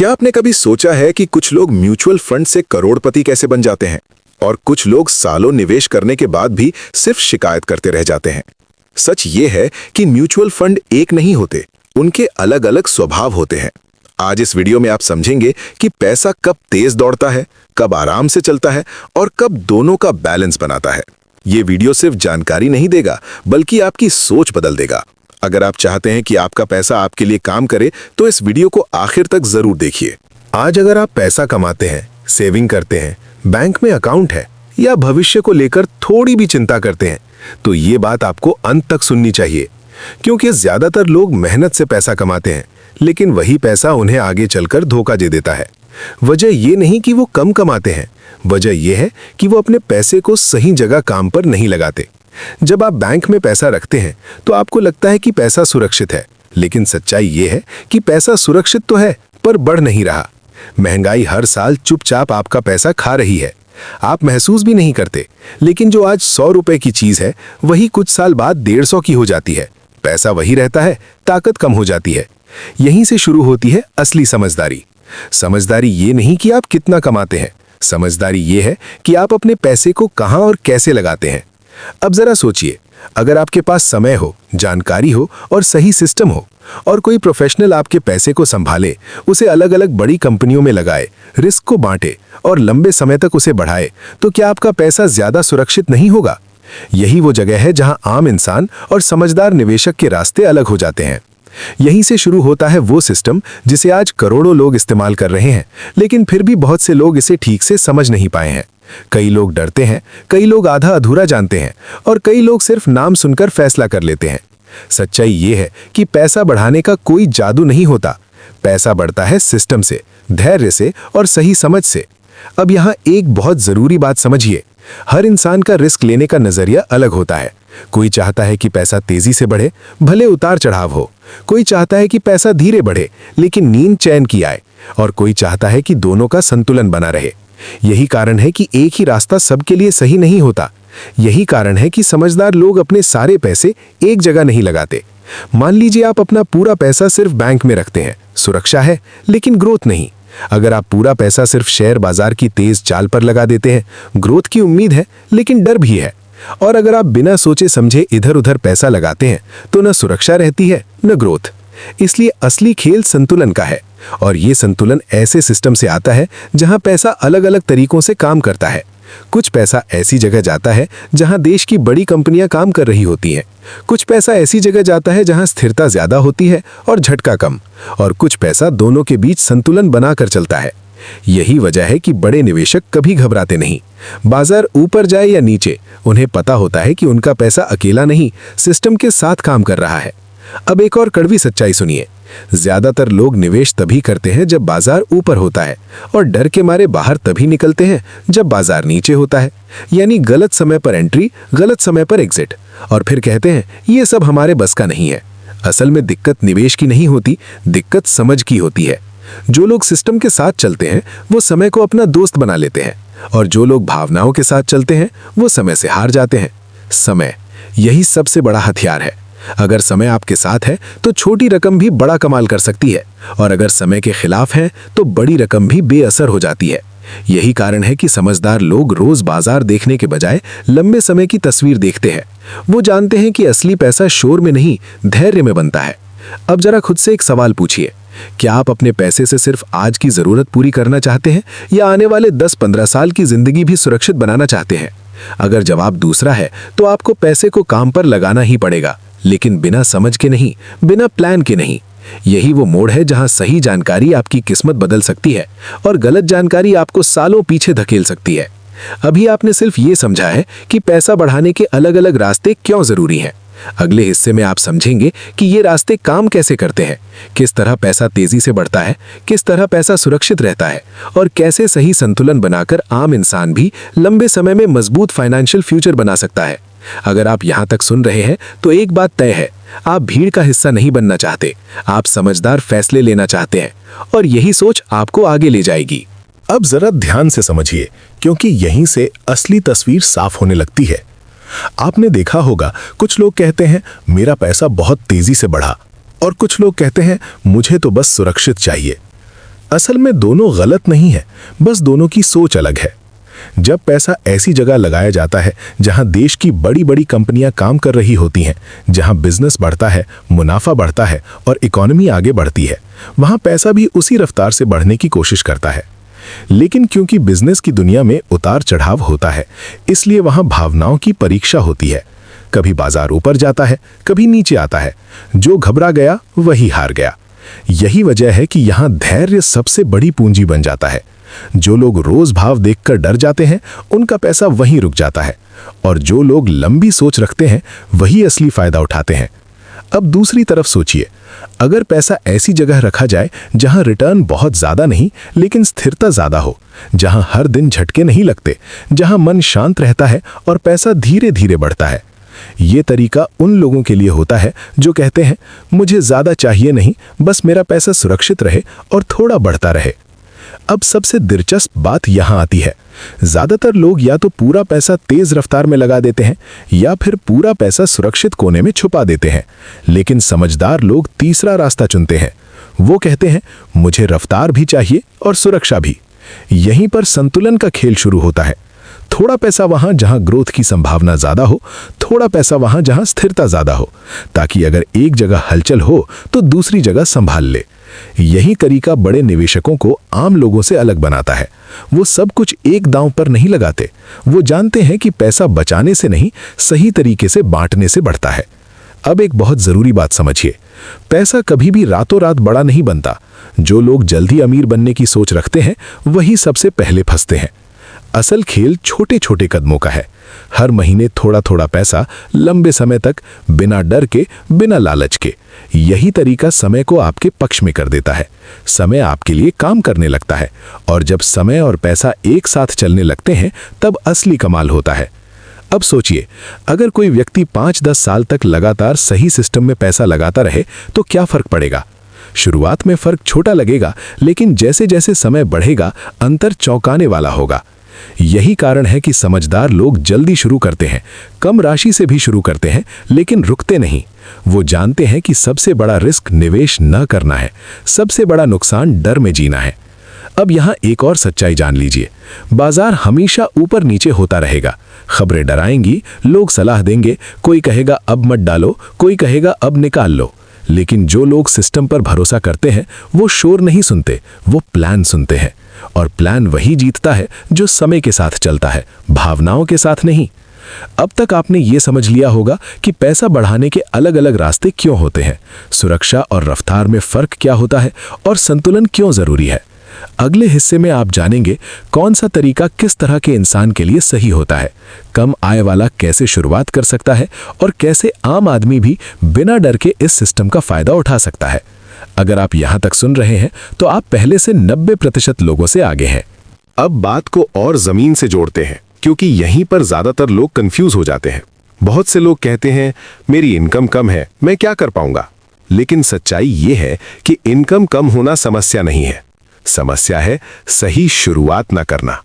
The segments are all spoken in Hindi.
क्या आपने कभी सोचा है कि कुछ लोग म्यूचुअल फंड से करोड़पति कैसे बन जाते हैं और कुछ लोग सालों निवेश करने के बाद भी सिर्फ शिकायत करते रह जाते हैं? सच ये है कि म्यूचुअल फंड एक नहीं होते, उनके अलग अलग स्वभाव होते हैं। आज इस वीडियो में आप समझेंगे कि पैसा कब तेज दौड़ता है, कब आराम से चलता है और कब दोनों का बैलेंस बनाता है। ये वीडियो सिर्फ जानकारी नहीं देगा, बल्कि आपकी सोच बदल देगा। अगर आप चाहते हैं कि आपका पैसा आपके लिए काम करे, तो इस वीडियो को आखिर तक जरूर देखिए। आज अगर आप पैसा कमाते हैं, सेविंग करते हैं, बैंक में अकाउंट है या भविष्य को लेकर थोड़ी भी चिंता करते हैं, तो ये बात आपको अंत तक सुननी चाहिए। क्योंकि ज्यादातर लोग मेहनत से पैसा कमाते हैं, लेकिन वही पैसा उन्हें आगे चलकर धोखा दे देता है। वजह ये नहीं कि वो कम कमाते हैं, वजह यह है कि वो अपने पैसे को सही जगह काम पर नहीं लगाते। जब आप बैंक में पैसा रखते हैं तो आपको लगता है कि पैसा सुरक्षित है, लेकिन सच्चाई ये है कि पैसा सुरक्षित तो है, पर बढ़ नहीं रहा। महंगाई हर साल चुपचाप आपका पैसा खा रही है। आप महसूस भी नहीं करते, लेकिन जो आज 100 रुपए की चीज है, वही कुछ साल बाद 150 की हो जाती है। पैसा वही रहता है, ताकत कम हो जाती है। यहीं से शुरू होती है असली समझदारी। समझदारी ये नहीं कि आप कितना कमाते हैं, समझदारी ये है कि आप अपने पैसे को कहां और कैसे लगाते हैं। अब जरा सोचिए, अगर आपके पास समय हो, जानकारी हो और सही सिस्टम हो, और कोई प्रोफेशनल आपके पैसे को संभाले, उसे अलग अलग बड़ी कंपनियों में लगाए, रिस्क को बांटे और लंबे समय तक उसे बढ़ाए, तो क्या आपका पैसा ज्यादा सुरक्षित नहीं होगा? यही वो जगह है जहां आम इंसान और समझदार निवेशक के रास्ते अलग हो जाते हैं। यहीं से शुरू होता है वो सिस्टम जिसे आज करोड़ों लोग इस्तेमाल कर रहे हैं, लेकिन फिर भी बहुत से लोग इसे ठीक से समझ नहीं पाए हैं। कई लोग डरते हैं, कई लोग आधा अधूरा जानते हैं और कई लोग सिर्फ नाम सुनकर फैसला कर लेते हैं। सच्चाई ये है कि पैसा बढ़ाने का कोई जादू नहीं होता। पैसा बढ़ता है सिस्टम से, धैर्य से और सही समझ से। अब यहाँ एक बहुत जरूरी बात समझिए, हर इंसान का रिस्क लेने का नजरिया अलग होता है। कोई चाहता है कि पैसा तेजी से बढ़े, भले उतार चढ़ाव हो। कोई चाहता है कि पैसा धीरे बढ़े, लेकिन नींद चैन की आए। और कोई चाहता है कि दोनों का संतुलन बना रहे। यही कारण है कि एक ही रास्ता सबके लिए सही नहीं होता। यही कारण है कि समझदार लोग अपने सारे पैसे एक जगह नहीं लगाते। मान लीजिए आप अपना पूरा पैसा सिर्फ बैंक में रखते हैं, सुरक्षा है, लेकिन ग्रोथ नहीं। अगर आप पूरा पैसा सिर्फ शेयर बाजार की तेज चाल पर लगा देते हैं, ग्रोथ की उम्मीद है, लेकिन डर भी है। और अगर आप बिना सोचे समझे इधर उधर पैसा लगाते हैं, तो न सुरक्षा रहती है, न ग्रोथ। इसलिए असली खेल संतुलन का है, और ये संतुलन ऐसे सिस्टम से आता है जहां पैसा अलग अलग तरीकों से काम करता है। कुछ पैसा ऐसी जगह जाता है जहां देश की बड़ी कंपनियां काम कर रही होती हैं। कुछ पैसा ऐसी जगह जाता है जहां स्थिरता ज्यादा होती है और झटका कम। और कुछ पैसा दोनों के बीच संतुलन बनाकर चलता है। यही वजह है कि बड़े निवेशक कभी घबराते नहीं। बाजार ऊपर जाए या नीचे, उन्हें पता होता है कि उनका पैसा अकेला नहीं, सिस्टम के साथ काम कर रहा है। अब एक और कड़वी सच्चाई सुनिए, ज्यादातर लोग निवेश तभी करते हैं जब बाजार ऊपर होता है, और डर के मारे बाहर तभी निकलते हैं जब बाजार नीचे होता है। यानी गलत समय पर एंट्री, गलत समय पर एग्जिट। और फिर कहते हैं ये सब हमारे बस का नहीं है। असल में दिक्कत निवेश की नहीं होती, दिक्कत समझ की होती है। जो लोग सिस्टम के साथ चलते हैं, वो समय को अपना दोस्त बना लेते हैं, और जो लोग भावनाओं के साथ चलते हैं, वो समय से हार जाते हैं। समय, यही सबसे बड़ा हथियार है। अगर समय आपके साथ है तो छोटी रकम भी बड़ा कमाल कर सकती है, और अगर समय के खिलाफ है तो बड़ी रकम भी बेअसर हो जाती है। यही कारण है कि समझदार लोग रोज बाजार देखने के बजाय लंबे समय की तस्वीर देखते हैं। वो जानते हैं कि असली पैसा शोर में नहीं, धैर्य में बनता है। अब जरा खुद से एक सवाल पूछिए, क्या आप अपने पैसे से सिर्फ आज की जरूरत पूरी करना चाहते हैं, या आने वाले 10-15 साल की जिंदगी भी सुरक्षित बनाना चाहते हैं? अगर जवाब दूसरा है, तो आपको पैसे को काम पर लगाना ही पड़ेगा, लेकिन बिना समझ के नहीं, बिना प्लान के नहीं। यही वो मोड़ है जहां सही जानकारी आपकी किस्मत बदल सकती है, और गलत जानकारी आपको सालों पीछे धकेल सकती है। अभी आपने सिर्फ ये समझा है कि पैसा बढ़ाने के अलग अलग रास्ते क्यों जरूरी हैं। अगले हिस्से में आप समझेंगे कि ये रास्ते काम कैसे करते हैं, किस तरह पैसा तेजी से बढ़ता है, किस तरह पैसा सुरक्षित रहता है, और कैसे सही संतुलन बनाकर आम इंसान भी लंबे समय में मजबूत फाइनेंशियल फ्यूचर बना सकता है। अगर आप यहाँ तक सुन रहे हैं, तो एक बात तय है, आप भीड़ का हिस्सा नहीं बनना चाहते, आप समझदार फैसले लेना चाहते हैं, और यही सोच आपको आगे ले जाएगी। अब जरा ध्यान से समझिए, क्योंकि यहीं से असली तस्वीर साफ होने लगती है। आपने देखा होगा, कुछ लोग कहते हैं मेरा पैसा बहुत तेजी से बढ़ा, और कुछ लोग कहते हैं मुझे तो बस सुरक्षित चाहिए। असल में दोनों गलत नहीं है, बस दोनों की सोच अलग है। जब पैसा ऐसी जगह लगाया जाता है जहां देश की बड़ी बड़ी कंपनियां काम कर रही होती हैं, जहां बिजनेस बढ़ता है, मुनाफा बढ़ता है और इकोनॉमी आगे बढ़ती है, वहां पैसा भी उसी रफ्तार से बढ़ने की कोशिश करता है। लेकिन क्योंकि बिजनेस की दुनिया में उतार चढ़ाव होता है, इसलिए वहां भावनाओं की परीक्षा होती है। कभी बाजार ऊपर जाता है, कभी नीचे आता है। जो घबरा गया वही हार गया। यही वजह है कि यहां धैर्य सबसे बड़ी पूंजी बन जाता है। जो लोग रोज भाव देखकर डर जाते हैं, उनका पैसा वहीं रुक जाता है, और जो लोग लंबी सोच रखते हैं वही असली फायदा उठाते हैं। अब दूसरी तरफ सोचिए, अगर पैसा ऐसी जगह रखा जाए जहां रिटर्न बहुत ज्यादा नहीं लेकिन स्थिरता ज्यादा हो, जहां हर दिन झटके नहीं लगते, जहां मन शांत रहता है और पैसा धीरे धीरे बढ़ता है। ये तरीका उन लोगों के लिए होता है जो कहते हैं, मुझे ज्यादा चाहिए नहीं, बस मेरा पैसा सुरक्षित रहे और थोड़ा बढ़ता रहे। अब सबसे दिलचस्प बात यहां आती है। ज्यादातर लोग या तो पूरा पैसा तेज रफ्तार में लगा देते हैं या फिर पूरा पैसा सुरक्षित कोने में छुपा देते हैं। लेकिन समझदार लोग तीसरा रास्ता चुनते हैं। वो कहते हैं, मुझे रफ्तार भी चाहिए और सुरक्षा भी। यहीं पर संतुलन का खेल शुरू होता है। थोड़ा पैसा वहां जहां ग्रोथ की संभावना ज्यादा हो, थोड़ा पैसा वहां जहां स्थिरता ज्यादा हो, ताकि अगर एक जगह हलचल हो तो दूसरी जगह संभाल ले। यही तरीका बड़े निवेशकों को आम लोगों से अलग बनाता है। वो सब कुछ एक दांव पर नहीं लगाते। वो जानते हैं कि पैसा बचाने से नहीं, सही तरीके से बांटने से बढ़ता है। अब एक बहुत जरूरी बात समझिए, पैसा कभी भी रातों रात बड़ा नहीं बनता। जो लोग जल्दी अमीर बनने की सोच रखते हैं, वही सबसे पहले फंसते हैं। असल खेल छोटे छोटे कदमों का है। हर महीने थोड़ा थोड़ा पैसा, लंबे समय तक, बिना डर के, बिना लालच के। यही तरीका समय को आपके पक्ष में कर देता है। समय आपके लिए काम करने लगता है, और जब समय और पैसा एक साथ चलने लगते हैं, तब असली कमाल होता है। अब सोचिए, अगर कोई व्यक्ति 5-10 साल तक लगातार सही सिस्टम में पैसा लगाता रहे तो क्या फर्क पड़ेगा? शुरुआत में फर्क छोटा लगेगा, लेकिन जैसे जैसे समय बढ़ेगा, अंतर चौंकाने वाला होगा। यही कारण है कि समझदार लोग जल्दी शुरू करते हैं, कम राशि से भी शुरू करते हैं, लेकिन रुकते नहीं। वो जानते हैं कि सबसे बड़ा रिस्क निवेश न करना है, सबसे बड़ा नुकसान डर में जीना है। अब यहाँ एक और सच्चाई जान लीजिए, बाजार हमेशा ऊपर नीचे होता रहेगा। खबरें डराएंगी, लोग सलाह देंगे, कोई कहेगा अब मत डालो, कोई कहेगा अब निकाल लो। लेकिन जो लोग सिस्टम पर भरोसा करते हैं, वो शोर नहीं सुनते, वो प्लान सुनते हैं। और प्लान वही जीतता है जो समय के साथ चलता है, भावनाओं के साथ नहीं। अब तक आपने ये समझ लिया होगा कि पैसा बढ़ाने के अलग अलग रास्ते क्यों होते हैं, सुरक्षा और रफ्तार में फर्क क्या होता है, और संतुलन क्यों जरूरी है। अगले हिस्से में आप जानेंगे कौन सा तरीका किस तरह के इंसान के लिए सही होता है, कम आय वाला कैसे शुरुआत कर सकता है, और कैसे आम आदमी भी बिना डर के इस सिस्टम का फायदा उठा सकता है। अगर आप यहां तक सुन रहे हैं तो आप पहले से 90% लोगों से आगे हैं। अब बात को और जमीन से जोड़ते हैं, क्योंकि यहीं पर ज्यादातर लोग कंफ्यूज हो जाते हैं। बहुत से लोग कहते हैं, मेरी इनकम कम है, मैं क्या कर पाऊंगा। लेकिन सच्चाई ये है कि इनकम कम होना समस्या नहीं है। समस्या है सही शुरुआत न करना।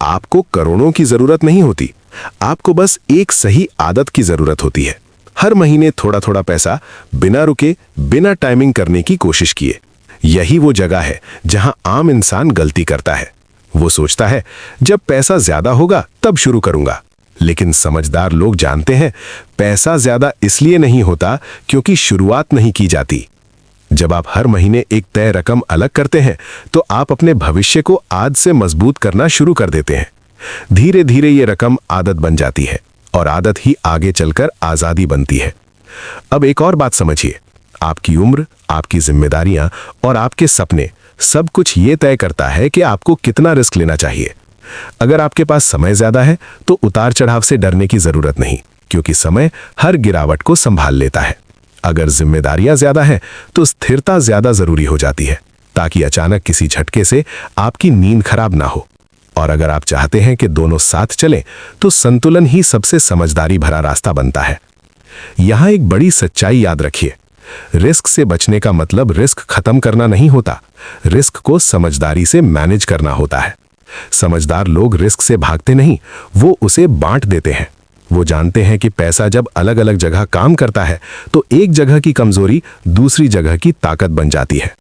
आपको करोड़ों की जरूरत नहीं होती, आपको बस एक सही आदत की जरूरत होती है। हर महीने थोड़ा थोड़ा पैसा बिना रुके, बिना टाइमिंग करने की कोशिश किए। यही वो जगह है जहां आम इंसान गलती करता है। वो सोचता है जब पैसा ज्यादा होगा तब शुरू करूंगा। लेकिन समझदार लोग जानते हैं, पैसा ज्यादा इसलिए नहीं होता क्योंकि शुरुआत नहीं की जाती। जब आप हर महीने एक तय रकम अलग करते हैं, तो आप अपने भविष्य को आज से मजबूत करना शुरू कर देते हैं। धीरे धीरे ये रकम आदत बन जाती है, और आदत ही आगे चलकर आजादी बनती है। अब एक और बात समझिए, आपकी उम्र, आपकी जिम्मेदारियां और आपके सपने, सब कुछ ये तय करता है कि आपको कितना रिस्क लेना चाहिए। अगर आपके पास समय ज्यादा है तो उतार चढ़ाव से डरने की जरूरत नहीं, क्योंकि समय हर गिरावट को संभाल लेता है। अगर जिम्मेदारियां ज्यादा हैं तो स्थिरता ज्यादा जरूरी हो जाती है, ताकि अचानक किसी झटके से आपकी नींद खराब ना हो। और अगर आप चाहते हैं कि दोनों साथ चलें, तो संतुलन ही सबसे समझदारी भरा रास्ता बनता है। यहां एक बड़ी सच्चाई याद रखिए, रिस्क से बचने का मतलब रिस्क खत्म करना नहीं होता, रिस्क को समझदारी से मैनेज करना होता है। समझदार लोग रिस्क से भागते नहीं, वो उसे बांट देते हैं। वो जानते हैं कि पैसा जब अलग अलग जगह काम करता है, तो एक जगह की कमजोरी दूसरी जगह की ताकत बन जाती है।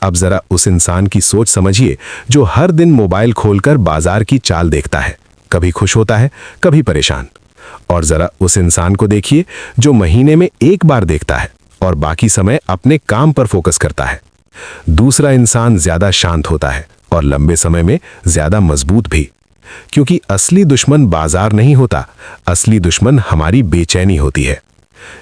अब जरा उस इंसान की सोच समझिए जो हर दिन मोबाइल खोलकर बाजार की चाल देखता है, कभी खुश होता है, कभी परेशान। और जरा उस इंसान को देखिए जो महीने में एक बार देखता है और बाकी समय अपने काम पर फोकस करता है। दूसरा इंसान ज्यादा शांत होता है और लंबे समय में ज्यादा मजबूत भी, क्योंकि असली दुश्मन बाजार नहीं होता, असली दुश्मन हमारी बेचैनी होती है।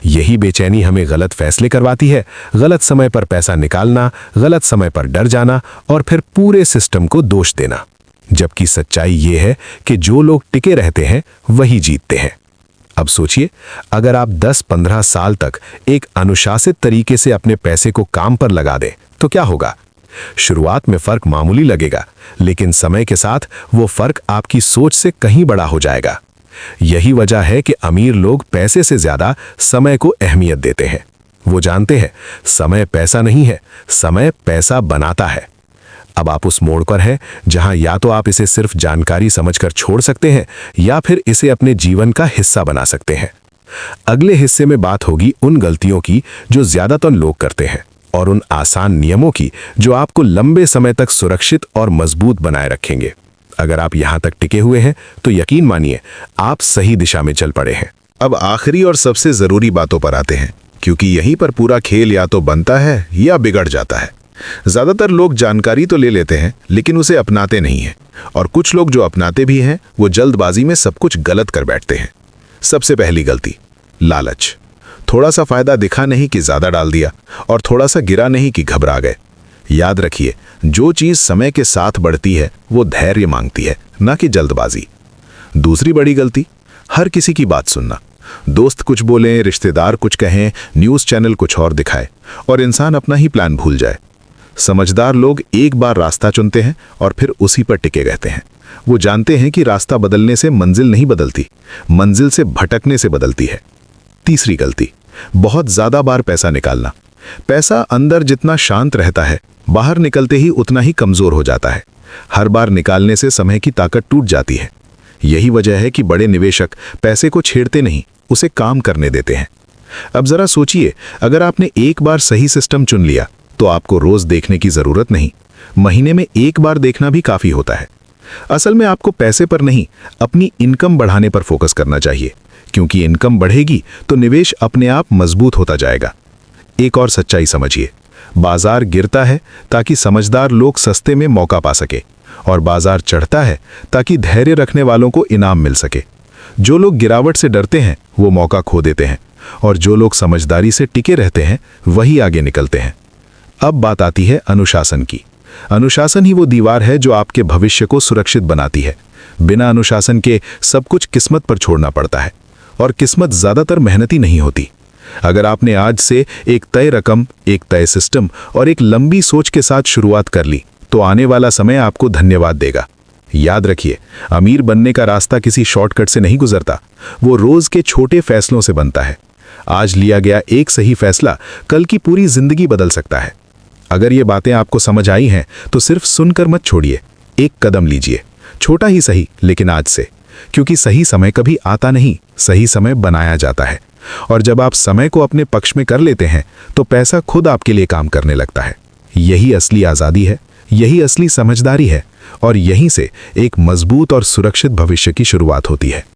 यही बेचैनी हमें गलत फैसले करवाती है, गलत समय पर पैसा निकालना, गलत समय पर डर जाना और फिर पूरे सिस्टम को दोष देना। जबकि सच्चाई ये है कि जो लोग टिके रहते हैं वही जीतते हैं। अब सोचिए, अगर आप 10-15 साल तक एक अनुशासित तरीके से अपने पैसे को काम पर लगा दें तो क्या होगा? शुरुआत में फर्क मामूली लगेगा, लेकिन समय के साथ वो फर्क आपकी सोच से कहीं बड़ा हो जाएगा। यही वजह है कि अमीर लोग पैसे से ज्यादा समय को अहमियत देते हैं। वो जानते हैं समय पैसा नहीं है, समय पैसा बनाता है। अब आप उस मोड़ पर हैं जहां या तो आप इसे सिर्फ जानकारी समझकर छोड़ सकते हैं या फिर इसे अपने जीवन का हिस्सा बना सकते हैं। अगले हिस्से में बात होगी उन गलतियों की जो ज्यादातर लोग करते हैं और उन आसान नियमों की जो आपको लंबे समय तक सुरक्षित और मजबूत बनाए रखेंगे। अगर आप यहां तक टिके हुए हैं तो यकीन मानिए आप सही दिशा में चल पड़े हैं। अब आखिरी और सबसे जरूरी बातों पर आते हैं, क्योंकि यहीं पर पूरा खेल या तो बनता है या बिगड़ जाता है। ज्यादातर लोग जानकारी तो ले लेते हैं लेकिन उसे अपनाते नहीं हैं, और कुछ लोग जो अपनाते भी हैं वो जल्दबाजी में सब कुछ गलत कर बैठते हैं। सबसे पहली गलती, लालच। थोड़ा सा फायदा दिखा नहीं कि ज्यादा डाल दिया, और थोड़ा सा गिरा नहीं कि घबरा गए। याद रखिए, जो चीज समय के साथ बढ़ती है वो धैर्य मांगती है, ना कि जल्दबाजी। दूसरी बड़ी गलती, हर किसी की बात सुनना। दोस्त कुछ बोलें, रिश्तेदार कुछ कहें, न्यूज़ चैनल कुछ और दिखाए और इंसान अपना ही प्लान भूल जाए। समझदार लोग एक बार रास्ता चुनते हैं और फिर उसी पर टिके रहते हैं। वो जानते हैं कि रास्ता बदलने से मंजिल नहीं बदलती, मंजिल से भटकने से बदलती है। तीसरी गलती, बहुत ज्यादा बार पैसा निकालना। पैसा अंदर जितना शांत रहता है, बाहर निकलते ही उतना ही कमजोर हो जाता है। हर बार निकालने से समय की ताकत टूट जाती है। यही वजह है कि बड़े निवेशक पैसे को छेड़ते नहीं, उसे काम करने देते हैं। अब जरा सोचिए, अगर आपने एक बार सही सिस्टम चुन लिया तो आपको रोज देखने की जरूरत नहीं, महीने में एक बार देखना भी काफी होता है। असल में आपको पैसे पर नहीं, अपनी इनकम बढ़ाने पर फोकस करना चाहिए, क्योंकि इनकम बढ़ेगी तो निवेश अपने आप मजबूत होता जाएगा। एक और सच्चाई समझिए, बाजार गिरता है ताकि समझदार लोग सस्ते में मौका पा सके, और बाजार चढ़ता है ताकि धैर्य रखने वालों को इनाम मिल सके। जो लोग गिरावट से डरते हैं वो मौका खो देते हैं, और जो लोग समझदारी से टिके रहते हैं वही आगे निकलते हैं। अब बात आती है अनुशासन की। अनुशासन ही वो दीवार है जो आपके भविष्य को सुरक्षित बनाती है। बिना अनुशासन के सब कुछ किस्मत पर छोड़ना पड़ता है, और किस्मत ज्यादातर मेहनती नहीं होती। अगर आपने आज से एक तय रकम, एक तय सिस्टम और एक लंबी सोच के साथ शुरुआत कर ली तो आने वाला समय आपको धन्यवाद देगा। याद रखिए, अमीर बनने का रास्ता किसी शॉर्टकट से नहीं गुजरता, वो रोज के छोटे फैसलों से बनता है। आज लिया गया एक सही फैसला कल की पूरी जिंदगी बदल सकता है। अगर ये बातें आपको समझ आई हैं तो सिर्फ सुनकर मत छोड़िए, एक कदम लीजिए, छोटा ही सही लेकिन आज से, क्योंकि सही समय कभी आता नहीं, सही समय बनाया जाता है। और जब आप समय को अपने पक्ष में कर लेते हैं तो पैसा खुद आपके लिए काम करने लगता है। यही असली आज़ादी है, यही असली समझदारी है, और यहीं से एक मजबूत और सुरक्षित भविष्य की शुरुआत होती है।